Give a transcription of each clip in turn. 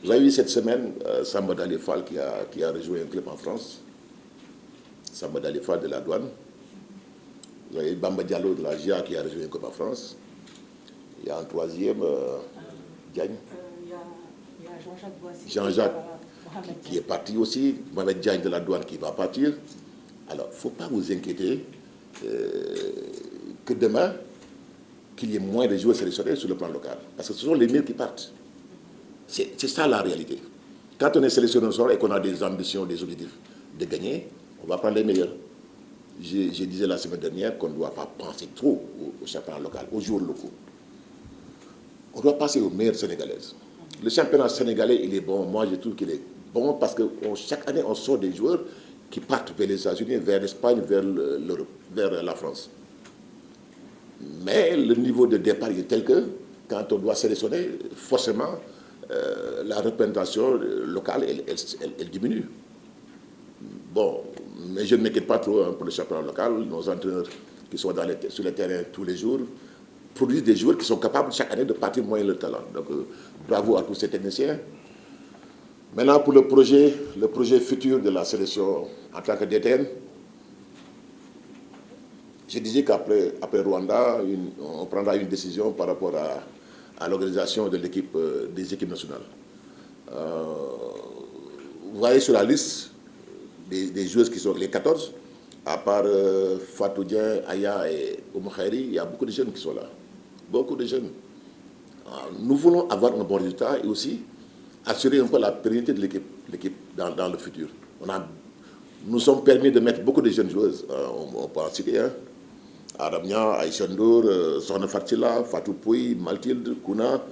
Vous avez vu cette semaine Samba Dali Fall qui a rejoint un club en France. Samba Dali Fall de la douane. Vous avez Bamba Diallo de la GIA qui a rejoint un club en France. Il y a un troisième, Diagne. Il y a Jean-Jacques Boissy. Jean-Jacques qui est parti aussi. Mohamed Diagne de la douane qui va partir. Alors, il ne faut pas vous inquiéter que demain, qu'il y ait moins de joueurs sélectionnés sur le plan local. Parce que ce sont les meilleurs qui partent. C'est ça la réalité. Quand on est sélectionné au sol et qu'on a des ambitions, des objectifs de gagner, on va prendre les meilleurs. Je disais la semaine dernière qu'on ne doit pas penser trop au championnat local, aux joueurs locaux. On doit passer aux meilleurs Sénégalaises. Le championnat sénégalais, il est bon. Moi, je trouve qu'il est bon parce que chaque année, on sort des joueurs qui partent vers les États-Unis, vers l'Espagne, vers l'Europe, vers la France. Mais le niveau de départ est tel que, quand on doit sélectionner, forcément, la représentation locale, elle diminue. Bon, mais je ne m'inquiète pas trop pour le championnat local. Nos entraîneurs qui sont sur le terrain tous les jours produisent des joueurs qui sont capables chaque année de partir moyen leur talent. Donc, bravo à tous ces techniciens. Maintenant, pour le projet futur de la sélection en tant que DTN, je disais qu'après Rwanda, on prendra une décision par rapport à l'organisation de l'équipe, des équipes nationales. Vous voyez sur la liste des joueuses qui sont les 14, à part Fatou Dien, Aya et Oumou Khairi, il y a beaucoup de jeunes qui sont là. Beaucoup de jeunes. Nous voulons avoir un bon résultat et aussi assurer un peu la pérennité de l'équipe dans le futur. Nous sommes permis de mettre beaucoup de jeunes joueuses. On peut en citer, hein. Aramia, Aïcha Ndour, Sohna Fatila, Fatou Pouy, Mathilde, Kouna,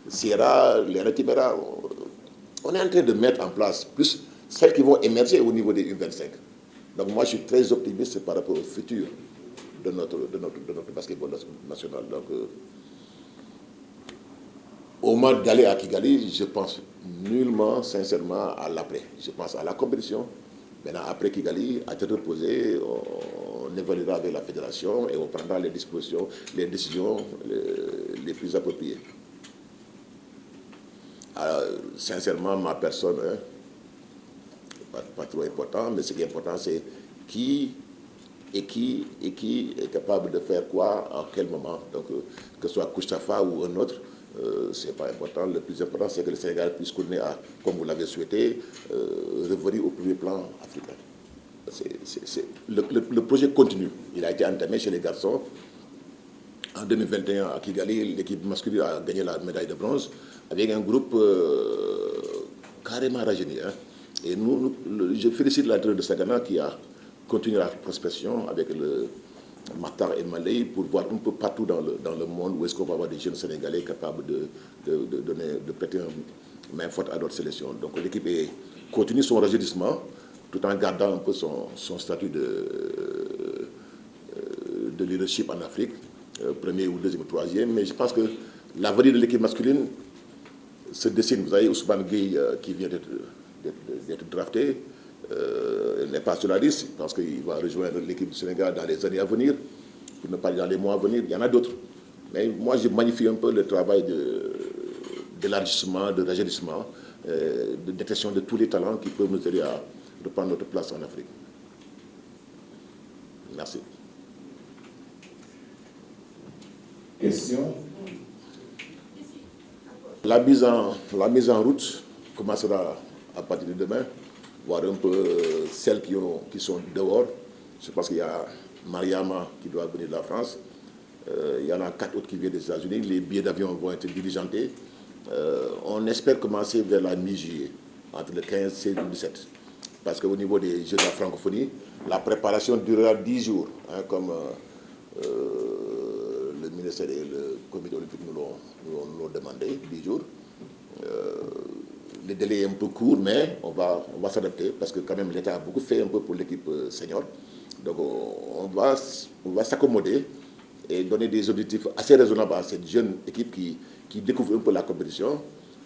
Sierra, Léna Timera. On est en train de mettre en place plus celles qui vont émerger au niveau des U25. Donc moi, je suis très optimiste par rapport au futur de notre basketball national. Donc, au moment d'aller à Kigali, je pense nullement, sincèrement, à l'après. Je pense à la compétition. Maintenant, après Kigali, à tête reposée, on évaluera avec la fédération et on prendra les décisions les plus appropriées. Alors, sincèrement, ma personne, pas trop important, mais ce qui est important, c'est qui est capable de faire quoi, en quel moment. Donc, que ce soit Koustafa ou un autre, ce n'est pas important. Le plus important, c'est que le Sénégal puisse continuer à, comme vous l'avez souhaité, revenir au premier plan africain. Le projet continue. Il a été entamé chez les garçons. En 2021, à Kigali, l'équipe masculine a gagné la médaille de bronze avec un groupe carrément rajeuni. Hein. Et je félicite l'entraîneur de Sagana qui a continué la prospection avec le Matar et Malay pour voir un peu partout dans le monde où est-ce qu'on va avoir des jeunes Sénégalais capables de prêter main forte à notre sélection. Donc l'équipe continue son rajeunissement tout en gardant un peu son statut de leadership en Afrique, premier ou deuxième ou troisième. Mais je pense que l'avenir de l'équipe masculine se dessine. Vous avez Ousmane Gueye qui vient d'être drafté. N'est pas sur la liste. Je pense qu'il va rejoindre l'équipe du Sénégal dans les années à venir, pour ne pas dire dans les mois à venir. Il y en a d'autres. Mais moi, je magnifie un peu le travail d'élargissement, de rajeunissement, de détection de tous les talents qui peuvent nous aider à reprendre notre place en Afrique. Merci. Question. La mise en route commencera à partir de demain, voir un peu celles qui sont dehors. Je pense qu'il y a Mariama qui doit venir de la France. Il y en a 4 autres qui viennent des États-Unis. Les billets d'avion vont être diligentés. On espère commencer vers la mi-juillet, entre le 15, 16 et le 17. Parce qu'au niveau des Jeux de la francophonie, la préparation durera 10 jours, hein, comme le ministère et le comité olympique nous l'ont demandé, 10 jours. Le délai est un peu court, mais on va s'adapter parce que quand même l'État a beaucoup fait un peu pour l'équipe senior. Donc on va s'accommoder et donner des objectifs assez raisonnables à cette jeune équipe qui découvre un peu la compétition.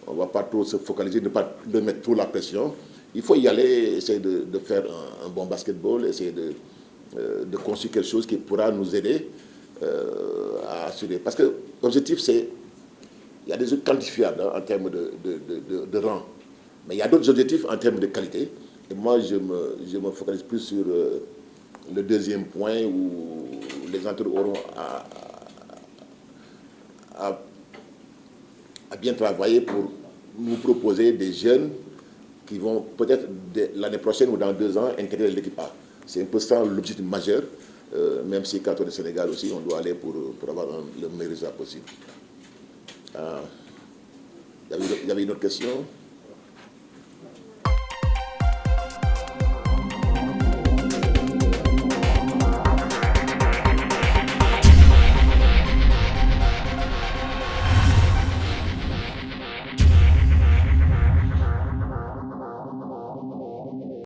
On ne va pas trop se focaliser, ne pas leur mettre trop la pression. Il faut y aller, essayer de faire un bon basketball, essayer de construire quelque chose qui pourra nous aider à assurer. Parce que l'objectif, c'est Il y a des objectifs quantifiables en termes de rang. Mais il y a d'autres objectifs en termes de qualité. Et moi, je me focalise plus sur le deuxième point où les entraîneurs auront à bien travailler pour nous proposer des jeunes qui vont peut-être l'année prochaine ou dans 2 ans intégrer l'équipe A. C'est un peu ça l'objectif majeur, même si quand on est au Sénégal aussi, on doit aller pour avoir le meilleur résultat possible. Il y avait une autre question.